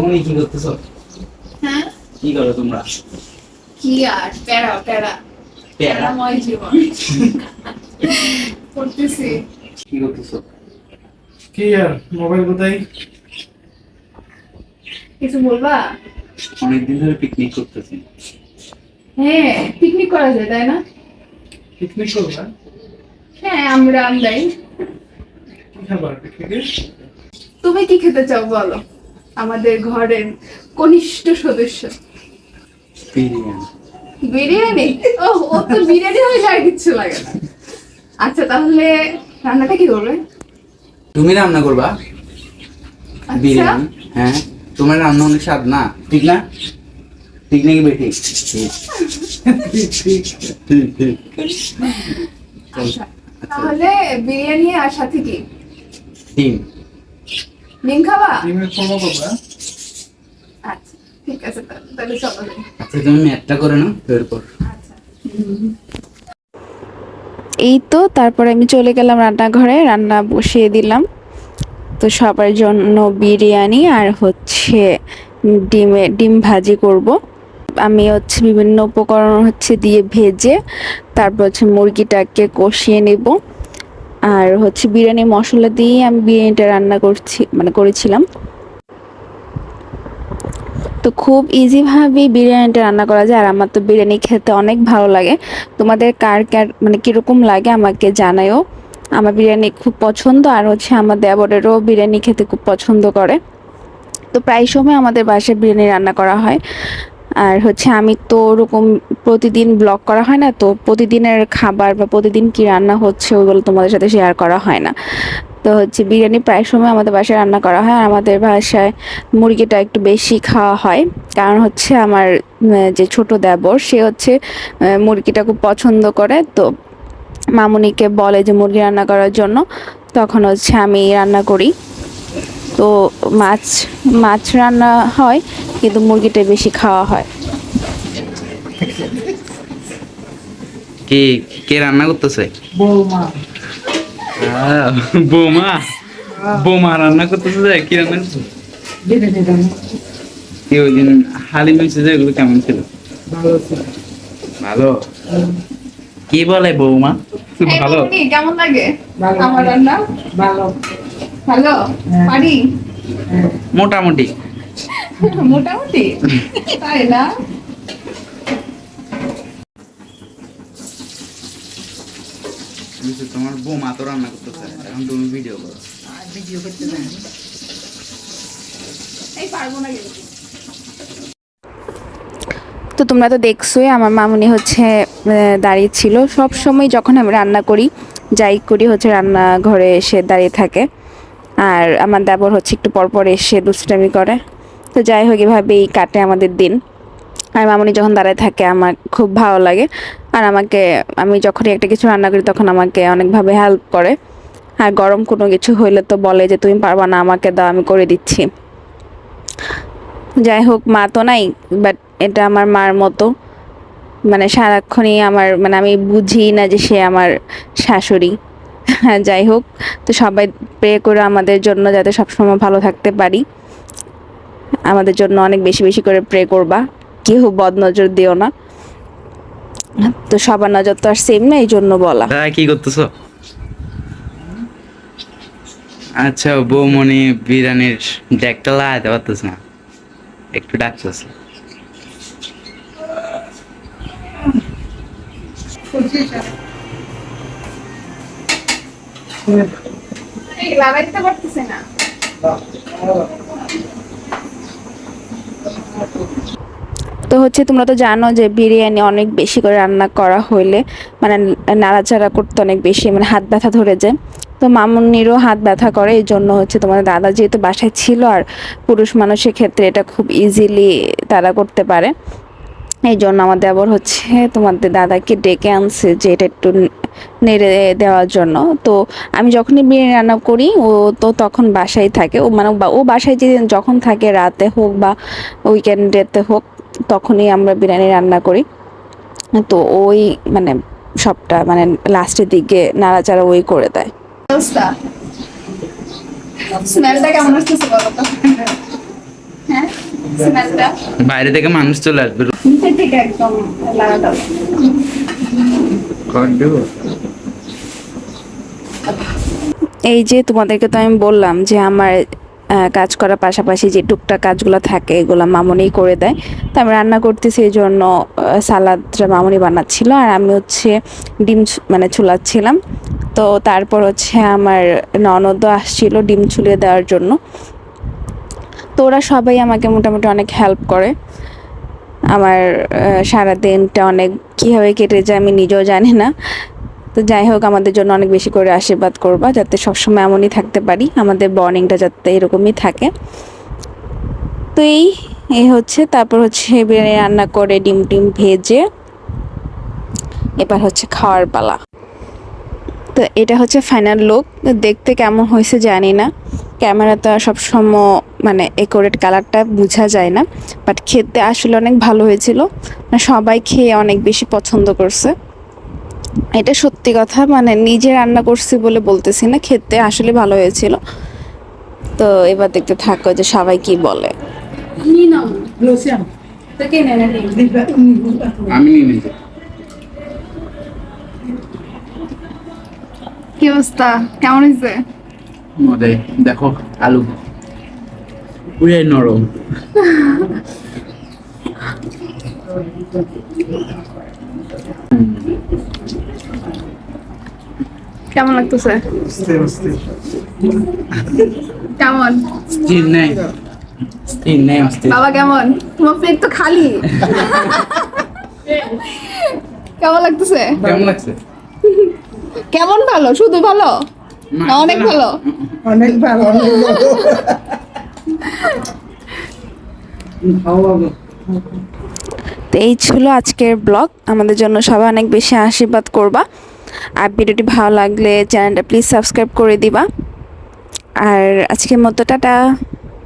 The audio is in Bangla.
মামনি কি করতেছো? হ্যাঁ কি করো তোমরা? কি আর প্যারা প্যারা প্যারাময় জীবন করতেছি। কি করতেছো? কি আর মোবাইল কোথায়? কিছু বলবা? অনেকদিন ধরে পিকনিক করতেছি। হ্যাঁ পিকনিক করা যায় তাই না? পিকনিক করবা? হ্যাঁ আমরাই। কি খাবার পিকনিকে? তুমি কি খেতে চাও বলো? আমাদের ঘরের কনিষ্ঠ সদস্য। বিরিয়ানি। বিরিয়ানি? ও তো বিরিয়ানি হইলে আর কিচ্ছু লাগে না। আচ্ছা তাহলে রান্নাটা কি করবে? তুমি রান্না করবা আচ্ছা বিরিয়ানি? হ্যাঁ, তোমার রান্না অনেক স্বাদ না, ঠিক না? ঠিক নাকি বেঠিক? ঠিক। আচ্ছা তাহলে বিরিয়ানি আর সাথে কি? ডিম। ডিম খাবা? ডিমের কোরমা করবা? আচ্ছা ঠিক আছে তাহলে চলো যাই। আচ্ছা তুমি ম্যাথটা করে নাও এরপর। আচ্ছা এই তো তারপরে আমি চলে গেলাম রান্নাঘরে, রান্না বসিয়ে দিলাম। তো সবার জন্য বিরিয়ানি আর হচ্ছে ডিম ভাজি করব। আমি হচ্ছে বিভিন্ন উপকরণ হচ্ছে দিয়ে ভেজে তারপর হচ্ছে মুরগিটাকে কষিয়ে নেব। আর হচ্ছে বিরিয়ানি মশলা দিয়ে আমি বিরিয়ানিটা রান্না করেছিলাম। তো খুব ইজিভাবে বিরিয়ানিটা রান্না করা যায়। আর আমার তো বিরিয়ানি খেতে অনেক ভালো লাগে। তোমাদের কার কার মানে কীরকম লাগে আমাকে জানায়ও। আমার বিরিয়ানি খুব পছন্দ, আর হচ্ছে আমার দেবরেরও বিরিয়ানি খেতে খুব পছন্দ করে। তো প্রায় সময় আমাদের বাসায় বিরিয়ানি রান্না করা হয়। আর হচ্ছে আমি তো ওরকম প্রতিদিন ব্লগ করা হয় না, তো প্রতিদিনের খাবার বা প্রতিদিন কি রান্না হচ্ছে ওইগুলো তোমাদের সাথে শেয়ার করা হয় না। তো হচ্ছে বিরিয়ানি প্রায় সময় আমাদের বাসায় রান্না করা হয়। আর আমাদের বাসায় মুরগিটা একটু বেশি খাওয়া হয়, কারণ হচ্ছে আমার যে ছোট দেবর সে হচ্ছে মুরগিটা খুব পছন্দ করে। তো মামুনিকে বলে যে মুরগি রান্না করার জন্য, তখন হচ্ছে আমি রান্না করি। তো মাছ মাছ রান্না হয়, কিন্তু মুরগিটা বেশি খাওয়া হয়। কে কে রান্না করতেছে? বৌমা। বৌমা। বৌমা রান্না করতেছে, যে কি রান্না করতেছে? বিরিয়ানি রান্না। কি ওই দিন হালিম হয়েছে যে, এগুলো কেমন ছিল? ভালো আছে। ভালো। কি বলে বৌমা? এই ভালো। মামনি, কেমন লাগে ভালো। আমার রান্না? ভালো। ভালো হ্যাঁ। পারি মোটামুটি। মোটামুটি তাই না? তোমার বৌমা তো রান্না করতেছে, এখন তুমি ভিডিও করো। এই পারবো না কিন্তু। তো তোমরা তো দেখছোই আমার মামুনি হচ্ছে দাঁড়িয়ে ছিল সব সময়। যখন আমি রান্না করি যাই করি হচ্ছে রান্নাঘরে এসে দাঁড়িয়ে থাকে। আর আমার দেবর হচ্ছে একটু পরপর এসে দুষ্টামি করে। তো যাই হোক, এভাবেই কাটে আমাদের দিন। আর মামুনি যখন দাঁড়ায় থাকে আমার খুব ভালো লাগে। আর আমি যখনই একটা কিছু রান্না করি তখন আমাকে অনেকভাবে হেল্প করে। আর গরম কোনো কিছু হইলে তো বলে যে তুমি পারবা না, আমাকে দাও, আমি করে দিচ্ছি। যাই হোক, মা তো নাই, বাট এটা আমার মার মতো। মানে সারাক্ষণই আমার, মানে আমি বুঝি না যে সে আমার শাশুড়ি। যাই হোক, তো সবাই প্রে করে আমাদের জন্য যাতে সবসময় ভালো থাকতে পারি। আমাদের জন্য অনেক বেশি বেশি করে প্রে করবা, কেউ বদনজর দিও না। তো সবার নজর তো আর সেম না, এই জন্য বলা। কি করতেছো? আচ্ছা, বৌমনি বিরিয়ানির ডেকটা লাগাতে পারতেছ না, একটু ডাকতেছে। এই লাগাইতে পারতেছে না। তো হচ্ছে তোমরা তো জানো যে বিরিয়ানি অনেক বেশি করে রান্না করা হইলে মানে নাড়াচাড়া করতে অনেক বেশি মানে হাত ব্যথা ধরে যায়। তো মামুনিরও হাত ব্যথা করে, এই জন্য হচ্ছে তোমাদের দাদা যেহেতু বাসায় ছিল, আর পুরুষ মানুষের ক্ষেত্রে এটা খুব ইজিলি তারা করতে পারে। এই জন্য আমার দেবর হচ্ছে তোমাদের দাদাকে ডেকে আনছে যে এটা একটু নেড়ে দেওয়ার জন্য। তো আমি যখনই বিরিয়ানি রান্না করি ও তো তখন বাসায় থাকে। ও মানে ও বাসায় যে যখন থাকে, রাতে হোক বা উইকেন্ডেতে হোক, তখনই আমরা বিরিয়ানি রান্না করি। তো ওই মানে সবটা মানে লাস্টের দিকে নাড়াচাড়া ওই করে দেয়। অবস্থা স্মেলটা কেমন আসতেছে বলো তো? হ্যাঁ স্মেলটা বাইরে থেকে মানুষ চলে আসবে। নিচে থেকে একদম লাগাতে হবে। এই যে তোমাদেরকে তো আমি বললাম যে আমার কাজ করার পাশাপাশি যে টুকটাক কাজগুলো থাকে এগুলো মামুনিই করে দেয়। তো আমি রান্না করতেছি, এই জন্য সালাদটা মামুনি বানাচ্ছিল আর আমি হচ্ছে ডিম মানে ছুলাচ্ছিলাম। তো তারপর হচ্ছে আমার ননদও আসছিল ডিম ছুলিয়ে দেওয়ার জন্য। তো ওরা সবাই আমাকে মোটামুটি অনেক হেল্প করে। আমার সারা দিনটা অনেক কীভাবে কেটে যায় আমি নিজেও জানি না। তো যাই হোক, আমাদের জন্য অনেক বেশি করে আশীর্বাদ করবা যাতে সবসময় এমনই থাকতে পারি, আমাদের বর্নিংটা যাতে এরকমই থাকে। তো এই হচ্ছে, তারপর হচ্ছে বিরিয়ানি রান্না করে ডিম টিম ভেজে এবার হচ্ছে খাওয়ার পালা। তো এটা হচ্ছে ফাইনাল লুক। দেখতে কেমন হয়েছে জানি না, ক্যামেরাতে সবসময় মানে একুরেট কালারটা বোঝা যায় না, বাট খেতে আসলে অনেক ভালো হয়েছিল। সবাই খেয়ে অনেক বেশি পছন্দ করছে, এটা সত্যি কথা। মানে নিজে রান্না করছি বলে বলতেছি না, খেতে আসলে ভালো হয়েছিল। তো এবার দেখতে থাকো যে সবাই কি বলে। নি নাও লুসিয়ান তো কে নেনে নেই আমি নিয়ে নিতে। কি অবস্থা, কেমন হয়েছে? মজাই দেখো, আলু পুরাই নরম। কেমন লাগতেছে? কেমন স্থির নেই, স্থির নেই, অস্থির। বাবা কেমন? তোমার পেট তো খালি। কেমন লাগতেছে? কেমন লাগছে? কেমন ভালো, শুধু ভালো না অনেক ভালো? অনেক ভালো, অনেক ভালো। তো এই ছিল আজকের ব্লগ। আমাদের জন্য সবাই অনেক বেশি আশীর্বাদ করবা, আর ভিডিওটি ভালো লাগলে চ্যানেলটা প্লিজ সাবস্ক্রাইব করে দিবা। আর আজকের মতো টাটা।